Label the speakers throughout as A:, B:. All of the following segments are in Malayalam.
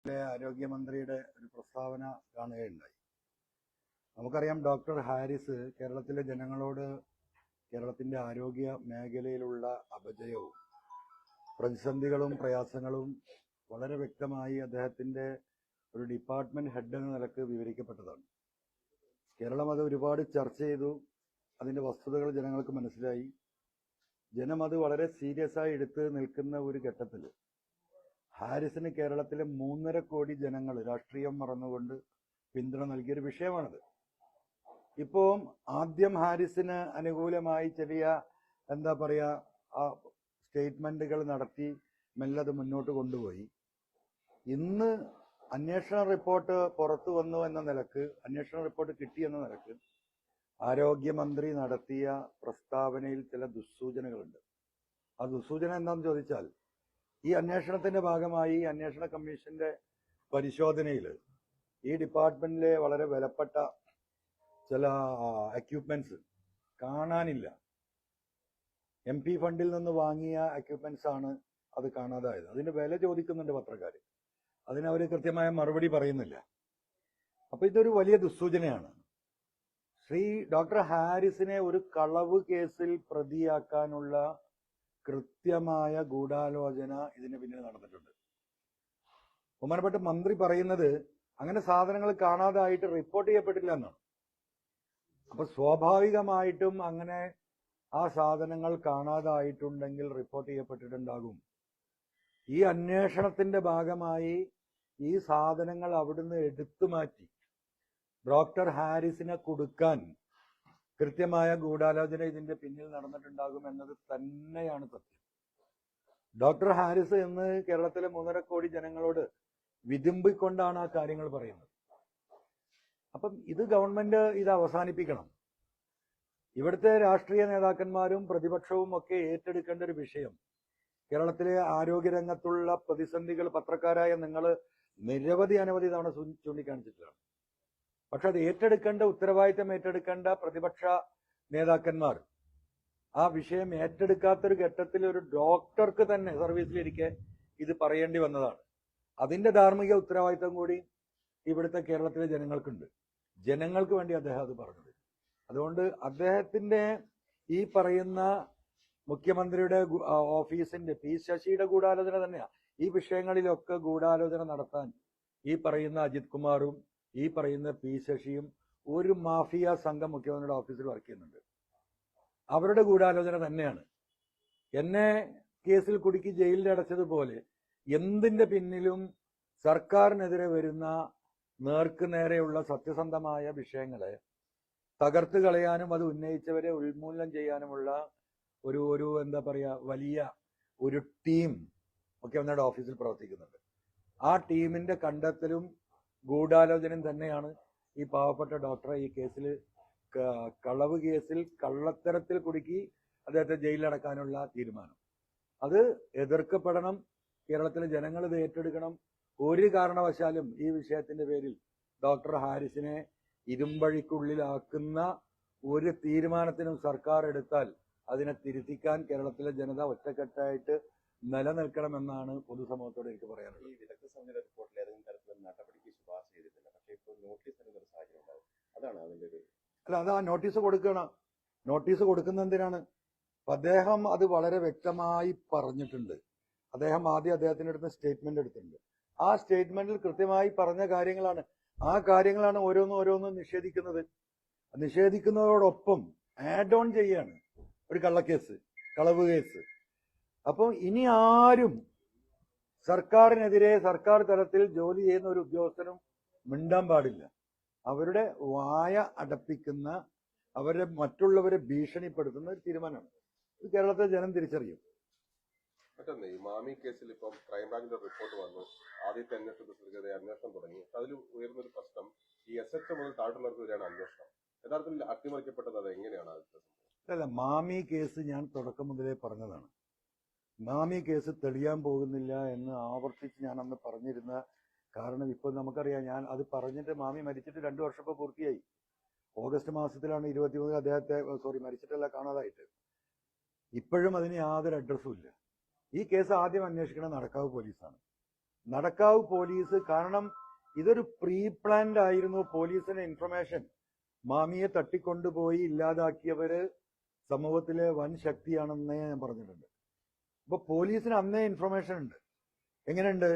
A: ആരോഗ്യമന്ത്രിയുടെ ഒരു പ്രസ്താവന കാണുകയുണ്ടായി. നമുക്കറിയാം, ഡോക്ടർ ഹാരിസ് കേരളത്തിലെ ജനങ്ങളോട് കേരളത്തിൻ്റെ ആരോഗ്യ മേഖലയിലുള്ള അപജയവും പ്രതിസന്ധികളും പ്രയാസങ്ങളും വളരെ വ്യക്തമായി അദ്ദേഹത്തിൻ്റെ ഒരു ഡിപ്പാർട്ട്മെന്റ് ഹെഡ് എന്ന നിലക്ക് വിവരിക്കപ്പെട്ടതാണ്. കേരളം അത് ഒരുപാട് ചർച്ച ചെയ്തു. അതിൻ്റെ വസ്തുതകൾ ജനങ്ങൾക്ക് മനസ്സിലായി. ജനം അത് വളരെ സീരിയസ് ആയി എടുത്ത് നിൽക്കുന്ന ഒരു ഘട്ടത്തിൽ ഹാരിസിന് കേരളത്തിലെ 3.5 കോടി ജനങ്ങൾ രാഷ്ട്രീയം മറന്നുകൊണ്ട് പിന്തുണ നൽകിയൊരു വിഷയമാണത്. ഇപ്പോൾ ആദ്യം ഹാരിസിന് അനുകൂലമായി ചെറിയ സ്റ്റേറ്റ്മെന്റുകൾ നടത്തി മെല്ലത് മുന്നോട്ട് കൊണ്ടുപോയി. ഇന്ന് അന്വേഷണ റിപ്പോർട്ട് പുറത്തു വന്നു എന്ന നിലക്ക്, അന്വേഷണ റിപ്പോർട്ട് കിട്ടിയെന്ന നിലക്ക് ആരോഗ്യമന്ത്രി നടത്തിയ പ്രസ്താവനയിൽ ചില ദുസ്സൂചനകളുണ്ട്. ആ ദുസ്സൂചന എന്താണെന്ന് ചോദിച്ചാൽ, ഈ അന്വേഷണത്തിന്റെ ഭാഗമായി അന്വേഷണ കമ്മീഷന്റെ പരിശോധനയിൽ ഈ ഡിപ്പാർട്ട്മെന്റിലെ വളരെ വിലപ്പെട്ട ചില എക്യുപ്മെന്റ്സ് കാണാനില്ല. MP ഫണ്ടിൽ നിന്ന് വാങ്ങിയ എക്യുപ്മെന്റ്സ് ആണ് അത് കാണാതായത്. അതിന്റെ വില ചോദിക്കുന്നുണ്ട് പത്രക്കാർ. അതിനവർ കൃത്യമായ മറുപടി പറയുന്നില്ല. അപ്പൊ ഇതൊരു വലിയ ദുസ്സൂചനയാണ്. ഡോക്ടർ ഹാരിസിനെ ഒരു കളവ് കേസിൽ പ്രതിയാക്കാനുള്ള കൃത്യമായ ഗൂഢാലോചന ഇതിന് പിന്നിൽ നടന്നിട്ടുണ്ട്. ബഹുമാനപ്പെട്ട മന്ത്രി പറയുന്നത് അങ്ങനെ സാധനങ്ങൾ കാണാതായിട്ട് റിപ്പോർട്ട് ചെയ്യപ്പെട്ടില്ല എന്നാണ്. അപ്പൊ സ്വാഭാവികമായിട്ടും അങ്ങനെ ആ സാധനങ്ങൾ കാണാതായിട്ടുണ്ടെങ്കിൽ റിപ്പോർട്ട് ചെയ്യപ്പെട്ടിട്ടുണ്ടാകും. ഈ അന്വേഷണത്തിന്റെ ഭാഗമായി ഈ സാധനങ്ങൾ അവിടുന്ന് എടുത്തു മാറ്റി ഡോക്ടർ ഹാരിസിനെ കൊടുക്കാൻ കൃത്യമായ ഗൂഢാലോചന ഇതിന്റെ പിന്നിൽ നടന്നിട്ടുണ്ടാകും എന്നത് തന്നെയാണ് സത്യം. ഡോക്ടർ ഹാരിസ് എന്ന് കേരളത്തിലെ 3.5 കോടി ജനങ്ങളോട് വിതുമ്പിക്കൊണ്ടാണ് ആ കാര്യങ്ങൾ പറയുന്നത്. അപ്പം ഇത് ഗവൺമെന്റ് ഇത് അവസാനിപ്പിക്കണം. ഇവിടുത്തെ രാഷ്ട്രീയ നേതാക്കന്മാരും പ്രതിപക്ഷവും ഒക്കെ ഏറ്റെടുക്കേണ്ട ഒരു വിഷയം, കേരളത്തിലെ ആരോഗ്യരംഗത്തുള്ള പ്രതിസന്ധികൾ പത്രക്കാരായ നിങ്ങൾ അനവധി തവണ ചൂണ്ടിക്കാണിച്ചിട്ടാണ്. പക്ഷെ അത് ഉത്തരവാദിത്തം ഏറ്റെടുക്കേണ്ട പ്രതിപക്ഷ നേതാക്കന്മാർ ആ വിഷയം ഏറ്റെടുക്കാത്തൊരു ഘട്ടത്തിൽ ഒരു ഡോക്ടർക്ക് തന്നെ സർവീസിലിരിക്കെ ഇത് പറയേണ്ടി വന്നതാണ്. അതിന്റെ ധാർമ്മിക ഉത്തരവാദിത്തം കൂടി ഇവിടുത്തെ കേരളത്തിലെ ജനങ്ങൾക്കുണ്ട്. ജനങ്ങൾക്ക് വേണ്ടി അദ്ദേഹം അത് പറഞ്ഞത്. അതുകൊണ്ട് അദ്ദേഹത്തിന്റെ ഈ പറയുന്ന മുഖ്യമന്ത്രിയുടെ ഓഫീസിന്റെ P ശശിയുടെ ഗൂഢാലോചന തന്നെയാണ്. ഈ വിഷയങ്ങളിലൊക്കെ ഗൂഢാലോചന നടത്താൻ ഈ പറയുന്ന അജിത് കുമാറും ഈ പറയുന്ന P ശശിയും ഒരു മാഫിയ സംഘം മുഖ്യമന്ത്രിയുടെ ഓഫീസിൽ വർക്ക് ചെയ്യുന്നുണ്ട്. അവരുടെ ഗൂഢാലോചന തന്നെയാണ്. എന്നെ കേസിൽ കുടുക്കി ജയിലിൽ അടച്ചതുപോലെ എന്തിന്റെ പിന്നിലും സർക്കാരിനെതിരെ വരുന്ന നേർക്കുനേരെയുള്ള സത്യസന്ധമായ വിഷയങ്ങളെ തകർത്ത് കളയാനും അത് ഉന്നയിച്ചവരെ ഉന്മൂലനം ചെയ്യാനുമുള്ള ഒരു വലിയ ഒരു ടീം മുഖ്യമന്ത്രിയുടെ ഓഫീസിൽ പ്രവർത്തിക്കുന്നുണ്ട്. ആ ടീമിന്റെ കണ്ടെത്തലും ഗൂഢാലോചനയും തന്നെയാണ് ഈ പാവപ്പെട്ട ഡോക്ടറെ ഈ കേസിൽ, കളവ് കേസിൽ കള്ളത്തരത്തിൽ കുടുക്കി അദ്ദേഹത്തെ ജയിലിലടക്കാനുള്ള തീരുമാനം. അത് എതിർക്കപ്പെടണം. കേരളത്തിലെ ജനങ്ങൾ ഇത് ഏറ്റെടുക്കണം. ഒരു കാരണവശാലും ഈ വിഷയത്തിന്റെ പേരിൽ ഡോക്ടർ ഹാരിസിനെ ഇരുമ്പഴിക്കുള്ളിലാക്കുന്ന ഒരു തീരുമാനത്തിനും സർക്കാർ എടുത്താൽ അതിനെ തിരുത്തിക്കാൻ കേരളത്തിലെ ജനത ഒറ്റക്കെട്ടായിട്ട് നിലനിൽക്കണമെന്നാണ് പൊതുസമൂഹത്തോട് എനിക്ക് പറയാനുള്ളത്.
B: ഈ വിദഗ്ധ സമിതിയുടെ റിപ്പോർട്ടിൽ ഏതെങ്കിലും തരത്തിലുള്ള നടപടിക്ക് ശുപാർശ ചെയ്തിട്ടില്ല. പക്ഷേ ഇപ്പോൾ നോട്ടീസ് നൽകുന്ന സാഹചര്യം ഉണ്ടാവും. അതാണ് അതിന്റെ ഒരു
A: അതാ നോട്ടീസ് കൊടുക്കണം. നോട്ടീസ് കൊടുക്കുന്ന എന്തിനാണ്? അദ്ദേഹം അത് വളരെ വ്യക്തമായി പറഞ്ഞിട്ടുണ്ട്. അദ്ദേഹം ആദ്യം അദ്ദേഹത്തിന്റെ അടുത്ത് സ്റ്റേറ്റ്മെന്റ് എടുത്തിട്ടുണ്ട്. ആ സ്റ്റേറ്റ്മെന്റിൽ കൃത്യമായി പറഞ്ഞ കാര്യങ്ങളാണ്. ആ കാര്യങ്ങളാണ് ഓരോന്നും നിഷേധിക്കുന്നതോടൊപ്പം ആഡ് ഓൺ ചെയ്യാണ് ഒരു കള്ളക്കേസ്, കളവ് കേസ്. അപ്പോൾ ഇനി ആരും സർക്കാരിനെതിരെ സർക്കാർ തലത്തിൽ ജോലി ചെയ്യുന്ന ഒരു ഉദ്യോഗസ്ഥനും മിണ്ടാൻ പാടില്ല. അവരുടെ വായ അടപ്പിക്കുന്ന, മറ്റുള്ളവരെ ഭീഷണിപ്പെടുത്തുന്ന ഒരു തീരുമാനമാണ്. ഇത് കേരളത്തിലെ ജനം തിരിച്ചറിയും.
B: മറ്റൊന്ന്, ഈ മാമി കേസിൽ ഇപ്പം ക്രൈംബ്രാഞ്ചിന്റെ റിപ്പോർട്ട് വന്നു. ആദ്യത്തെ അന്വേഷണം തുടങ്ങി. അതിൽ ഉയർന്നൊരു പ്രശ്നം, ഈ SHO മുതൽ താഴെയുള്ളവർക്കെതിരെയാണ് അന്വേഷണം. യഥാർത്ഥത്തിൽ അട്ടിമറിക്കപ്പെട്ടത് അത് എങ്ങനെയാണ്?
A: അല്ല, മാമി കേസ് ഞാൻ തുടക്കം മുതലേ പറഞ്ഞതാണ്. മാമി കേസ് തെളിയാൻ പോകുന്നില്ല എന്ന് ആവർത്തിച്ച് ഞാൻ അന്ന് പറഞ്ഞിരുന്ന കാരണം ഇപ്പോൾ നമുക്കറിയാം. ഞാൻ അത് പറഞ്ഞിട്ട് മാമി മരിച്ചിട്ട് 2 വർഷം ഇപ്പോൾ പൂർത്തിയായി. ഓഗസ്റ്റ് മാസത്തിലാണ് 23 അദ്ദേഹത്തെ മരിച്ചിട്ടല്ല, കാണാതായിട്ട്. ഇപ്പോഴും അതിന് യാതൊരു അഡ്രസ്സും ഇല്ല. ഈ കേസ് ആദ്യം അന്വേഷിക്കണം നടക്കാവ് പോലീസാണ്. നടക്കാവ് പോലീസ്, കാരണം ഇതൊരു പ്രീ പ്ലാൻഡ് ആയിരുന്നു. പോലീസിന് ഇൻഫർമേഷൻ, മാമിയെ തട്ടിക്കൊണ്ടുപോയി ഇല്ലാതാക്കിയവര് സമൂഹത്തിലെ വൻ ശക്തിയാണെന്നേ ഞാൻ പറഞ്ഞിട്ടുണ്ട്. അപ്പൊ പോലീസിന് അന്നേ ഇൻഫർമേഷൻ ഉണ്ട്. എങ്ങനെയുണ്ട്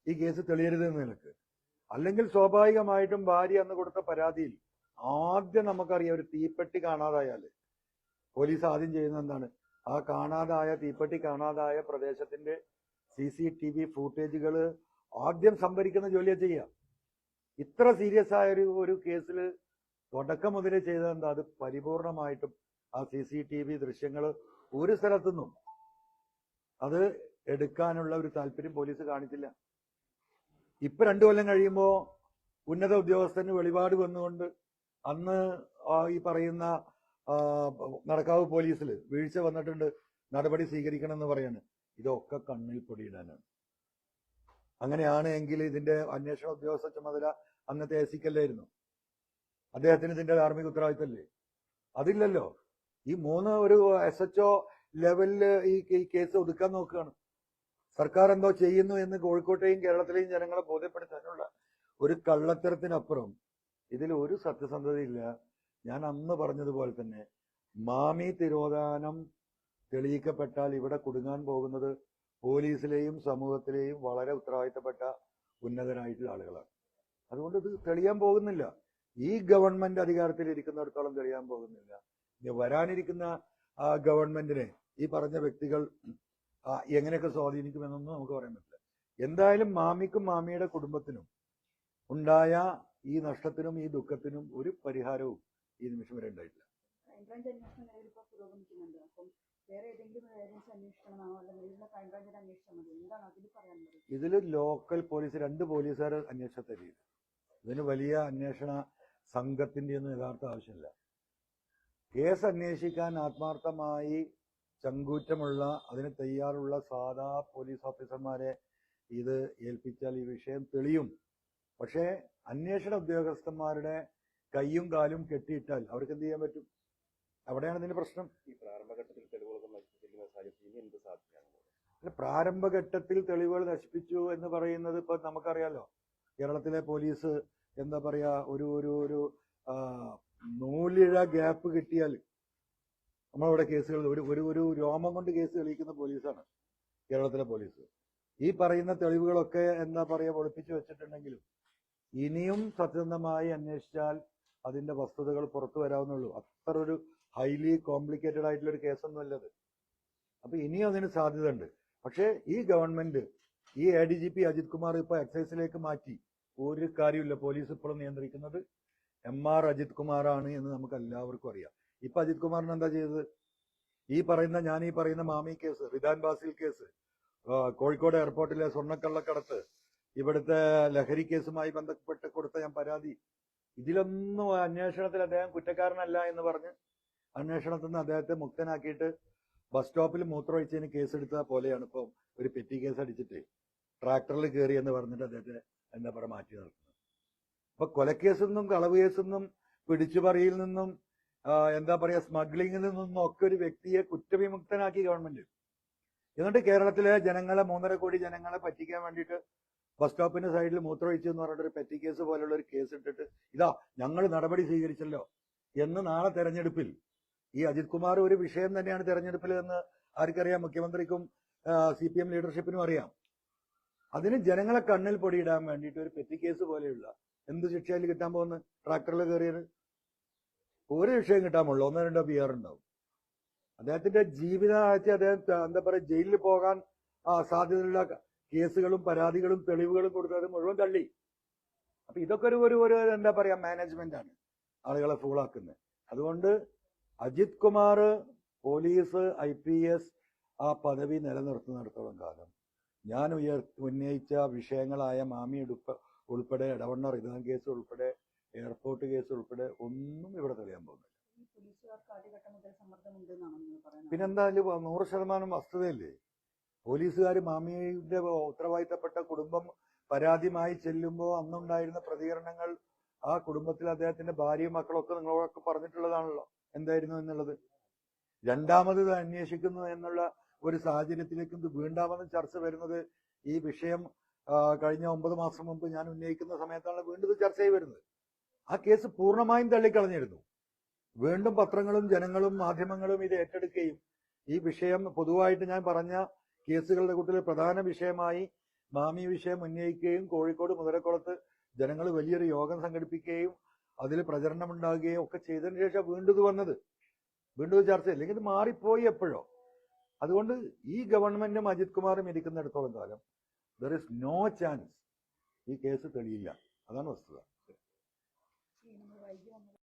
A: ഈ കേസ് തെളിയരുത് എന്ന് നിലക്ക്. അല്ലെങ്കിൽ സ്വാഭാവികമായിട്ടും ഭാര്യ അന്ന് കൊടുത്ത പരാതിയിൽ ആദ്യം നമുക്കറിയാം, ഒരു തീപ്പെട്ടി കാണാതായാല് പോലീസ് ആദ്യം ചെയ്യുന്നത് എന്താണ്? ആ കാണാതായ തീപ്പെട്ടി കാണാതായ പ്രദേശത്തിന്റെ CCTV ഫൂട്ടേജുകൾ ആദ്യം സംഭരിക്കുന്ന ജോലിയാണ് ചെയ്യുക. ഇത്ര സീരിയസ് ആയ ഒരു കേസിൽ തുടക്കം മുതലേ ചെയ്തത് എന്താ? അത് പരിപൂർണമായിട്ടും ആ CCTV ദൃശ്യങ്ങൾ ഒരു സ്ഥലത്തുനിന്നും അത് എടുക്കാനുള്ള ഒരു താല്പര്യം പോലീസ് കാണിച്ചില്ല. ഇപ്പൊ 2 കൊല്ലം കഴിയുമ്പോ ഉന്നത ഉദ്യോഗസ്ഥന് വെളിപാട് വന്നുകൊണ്ട് അന്ന് ഈ പറയുന്ന നടക്കാവ് പോലീസിൽ വീഴ്ച വന്നിട്ടുണ്ട്, നടപടി സ്വീകരിക്കണം എന്ന് പറയാണ്. ഇതൊക്കെ കണ്ണിൽ പൊടിയിടാനാണ്. അങ്ങനെയാണ് എങ്കിൽ ഇതിന്റെ അന്വേഷണ ഉദ്യോഗസ്ഥ ചുമതല അന്നത്തെ ACക്കല്ലായിരുന്നു. അദ്ദേഹത്തിന് ഇതിന്റെ ധാർമ്മിക ഉത്തരവാദിത്തമല്ലേ? അതില്ലല്ലോ. ഈ ഒരു SHO ലെവലില് ഈ കേസ് ഒതുക്കാൻ നോക്കുകയാണ്. സർക്കാർ എന്തോ ചെയ്യുന്നു എന്ന് കോഴിക്കോട്ടെയും കേരളത്തിലെയും ജനങ്ങളെ ബോധ്യപ്പെടുത്താനുള്ള ഒരു കള്ളത്തരത്തിനപ്പുറം ഇതിൽ ഒരു സത്യസന്ധതയില്ല. ഞാൻ അന്ന് പറഞ്ഞതുപോലെ തന്നെ മാമി തിരോധാനം തെളിയിക്കപ്പെട്ടാൽ ഇവിടെ കുടുങ്ങാൻ പോകുന്നത് പോലീസിലെയും സമൂഹത്തിലെയും വളരെ ഉത്തരവാദിത്തപ്പെട്ട ഉന്നതരായിട്ടുള്ള ആളുകളാണ്. അതുകൊണ്ട് ഇത് തെളിയാൻ പോകുന്നില്ല. ഈ ഗവൺമെന്റ് അധികാരത്തിൽ ഇരിക്കുന്നിടത്തോളം തെളിയാൻ പോകുന്നില്ല. ഇനി വരാനിരിക്കുന്ന ഗവൺമെന്റിനെ ഈ പറഞ്ഞ വ്യക്തികൾ എങ്ങനെയൊക്കെ സ്വാധീനിക്കുമെന്നൊന്നും നമുക്ക് പറയാൻ പറ്റില്ല. എന്തായാലും മാമിക്കും മാമിയുടെ കുടുംബത്തിനും ഉണ്ടായ ഈ നഷ്ടത്തിനും ഈ ദുഃഖത്തിനും ഒരു പരിഹാരവും ഈ നിമിഷം വരെ ഉണ്ടായിട്ടില്ല. ഇതില് ലോക്കൽ പോലീസ് 2 പോലീസുകാർ അന്വേഷണത്തെ ചെയ്തു. ഇതിന് വലിയ അന്വേഷണ സംഘത്തിന്റെ ഒന്നും യഥാർത്ഥ ആവശ്യമില്ല. കേസ് അന്വേഷിക്കാൻ ആത്മാർത്ഥമായി ചങ്കൂറ്റമുള്ള, അതിന് തയ്യാറുള്ള സാധാ പോലീസ് ഓഫീസർമാരെ ഇത് ഏൽപ്പിച്ചാൽ ഈ വിഷയം തെളിയും. പക്ഷേ അന്വേഷണ ഉദ്യോഗസ്ഥന്മാരുടെ കൈയും കാലും കെട്ടിയിട്ടാൽ അവർക്ക് എന്ത് ചെയ്യാൻ പറ്റും? അവിടെയാണ് ഇതിന്റെ പ്രശ്നം.
B: ഈ പ്രാരംഭഘട്ടത്തിൽ തെളിവുകളൊക്കെ നശിപ്പിക്കുന്ന സാഹചര്യത്തിൽ ഇനി എന്ത് സാധിക്കാണ്?
A: പ്രാരംഭഘട്ടത്തിൽ തെളിവുകൾ നശിപ്പിച്ചു എന്ന് പറയുന്നത് ഇപ്പൊ നമുക്കറിയാലോ. കേരളത്തിലെ പോലീസ് എന്താ പറയാ, ഒരു നൂലിഴ ഗ്യാപ്പ് കിട്ടിയാൽ നമ്മളവിടെ കേസുകൾ ഒരു രോമം കൊണ്ട് കേസ് തെളിയിക്കുന്ന പോലീസാണ് കേരളത്തിലെ പോലീസ്. ഈ പറയുന്ന തെളിവുകളൊക്കെ എന്താ പറയാ ഒളിപ്പിച്ചു വെച്ചിട്ടുണ്ടെങ്കിലും ഇനിയും സത്യസന്ധമായി അന്വേഷിച്ചാൽ അതിന്റെ വസ്തുതകൾ പുറത്തു വരാവുന്നുള്ളൂ. അത്ര ഒരു ഹൈലി കോംപ്ലിക്കേറ്റഡ് ആയിട്ടുള്ള ഒരു കേസൊന്നും അല്ലത്. അപ്പൊ ഇനിയും അതിന് സാധ്യത ഉണ്ട്. പക്ഷേ ഈ ഗവൺമെന്റ്, ഈ ADGP അജിത് കുമാർ ഇപ്പൊ എക്സൈസിലേക്ക് മാറ്റി. ഒരു കാര്യമില്ല. പോലീസ് ഇപ്പോഴും നിയന്ത്രിക്കുന്നത് MR അജിത് കുമാറാണ് എന്ന് നമുക്ക് എല്ലാവർക്കും അറിയാം. ഇപ്പൊ അജിത് കുമാറിന് എന്താ ചെയ്തത്? ഈ പറയുന്ന മാമി കേസ്, റിദാൻ ബാസിൽ കേസ്, കോഴിക്കോട് എയർപോർട്ടിലെ സ്വർണ്ണക്കള്ളക്കടത്ത്, ഇവിടുത്തെ ലഹരി കേസുമായി ബന്ധപ്പെട്ട് കൊടുത്ത ഞാൻ പരാതി, ഇതിലൊന്നും അന്വേഷണത്തിൽ അദ്ദേഹം കുറ്റക്കാരനല്ല എന്ന് പറഞ്ഞ് അന്വേഷണത്തിൽ നിന്ന് അദ്ദേഹത്തെ മുക്തനാക്കിയിട്ട് ബസ് സ്റ്റോപ്പിൽ മൂത്രമൊഴിച്ചതിന് കേസെടുത്ത പോലെയാണ് ഇപ്പൊ ഒരു പെറ്റി കേസ് അടിച്ചിട്ട് ട്രാക്ടറിൽ കയറി എന്ന് പറഞ്ഞിട്ട് അദ്ദേഹത്തെ എന്താ പറയുക മാറ്റി നിർത്തുന്നത്. അപ്പൊ കൊലക്കേസിൽ നിന്നും കളവ് കേസിൽ നിന്നും പിടിച്ചുപറിയിൽ നിന്നും എന്താ പറയാ സ്മഗ്ലിങ്ങിൽ നിന്നും ഒക്കെ ഒരു വ്യക്തിയെ കുറ്റവിമുക്തനാക്കി ഗവൺമെന്റ്. എന്നിട്ട് കേരളത്തിലെ ജനങ്ങളെ 3.5 കോടി ജനങ്ങളെ പറ്റിക്കാൻ വേണ്ടിയിട്ട് ബസ് സ്റ്റോപ്പിന്റെ സൈഡിൽ മൂത്രമൊഴിച്ചു എന്ന് പറഞ്ഞിട്ട് ഒരു പെറ്റി കേസ് പോലുള്ള ഒരു കേസ് ഇട്ടിട്ട് ഇതാ ഞങ്ങൾ നടപടി സ്വീകരിച്ചല്ലോ എന്ന് നാളെ തെരഞ്ഞെടുപ്പിൽ ഈ അജിത് കുമാർ ഒരു വിഷയം തന്നെയാണ് തെരഞ്ഞെടുപ്പിൽ എന്ന് ആർക്കറിയാം? മുഖ്യമന്ത്രിക്കും CPM ലീഡർഷിപ്പിനും അറിയാം. അതിന് ജനങ്ങളെ കണ്ണിൽ പൊടിയിടാൻ വേണ്ടിയിട്ട് ഒരു പെറ്റി കേസ് പോലെയുള്ള എന്ത് ശിക്ഷയിൽ കിട്ടാൻ പോകുന്നത്? ട്രാക്ടറിൽ കയറിയത് ഒരു വിഷയം കിട്ടാമുള്ളൂ, 1-2 PR ഉണ്ടാവും. അദ്ദേഹത്തിന്റെ ജീവിതകാലത്ത് അദ്ദേഹം എന്താ പറയുക ജയിലിൽ പോകാൻ സാധ്യതയുള്ള കേസുകളും പരാതികളും തെളിവുകളും കൊടുത്തത് മുഴുവൻ തള്ളി. അപ്പൊ ഇതൊക്കെ ഒരു എന്താ പറയാ മാനേജ്മെന്റ് ആണ് ആളുകളെ ഫൂളാക്കുന്നത്. അതുകൊണ്ട് അജിത് കുമാർ പോലീസ് IPS ആ പദവി നിലനിർത്തുന്നിടത്തോളം കാലം ഞാൻ ഉന്നയിച്ച വിഷയങ്ങളായ മാമി ഉൾപ്പെടെ ഇടവണ്ണ റിദാൻ കേസ് ഉൾപ്പെടെ എയർപോർട്ട് കേസ് ഉൾപ്പെടെ ഒന്നും ഇവിടെ തെളിയാൻ പോകുന്നില്ല. പിന്നെന്തായാലും 100% വസ്തുതയല്ലേ? പോലീസുകാർ മാമിയുടെ ഉത്തരവാദിത്തപ്പെട്ട കുടുംബം പരാതിയുമായി ചെല്ലുമ്പോൾ അന്നുണ്ടായിരുന്ന പ്രതികരണങ്ങൾ ആ കുടുംബത്തിൽ അദ്ദേഹത്തിന്റെ ഭാര്യയും മക്കളൊക്കെ നിങ്ങളോടൊക്കെ പറഞ്ഞിട്ടുള്ളതാണല്ലോ എന്തായിരുന്നു എന്നുള്ളത്. രണ്ടാമത് അന്വേഷിക്കുന്നു എന്നുള്ള ഒരു സാഹചര്യത്തിലേക്ക് വീണ്ടാമതും ചർച്ച വരുന്നത് ഈ വിഷയം കഴിഞ്ഞ 9 മാസം മുമ്പ് ഞാൻ ഉന്നയിക്കുന്ന സമയത്താണ് വീണ്ടും ഇത് ചർച്ചയായി വരുന്നത്. ആ കേസ് പൂർണ്ണമായും തള്ളിക്കളഞ്ഞിരുന്നു. വീണ്ടും പത്രങ്ങളും ജനങ്ങളും മാധ്യമങ്ങളും ഇത് ഏറ്റെടുക്കുകയും ഈ വിഷയം പൊതുവായിട്ട് ഞാൻ പറഞ്ഞ കേസുകളുടെ കൂട്ടത്തിൽ പ്രധാന വിഷയമായി മാമി വിഷയം ഉന്നയിക്കുകയും കോഴിക്കോട് മുതലക്കുളത്ത് ജനങ്ങൾ വലിയൊരു യോഗം സംഘടിപ്പിക്കുകയും അതിൽ പ്രചരണമുണ്ടാകുകയും ഒക്കെ ചെയ്തതിനു ശേഷം വീണ്ടും ഇത് വന്നത്, വീണ്ടും ചർച്ച, അല്ലെങ്കിൽ ഇത് മാറിപ്പോയി എപ്പോഴോ. അതുകൊണ്ട് ഈ ഗവൺമെന്റും അജിത് കുമാറും ഇരിക്കുന്നിടത്തോളം കാലം ദർ ഇസ് നോ ചാൻസ് ഈ കേസ് തെളിയില്ല. അതാണ് വസ്തുത.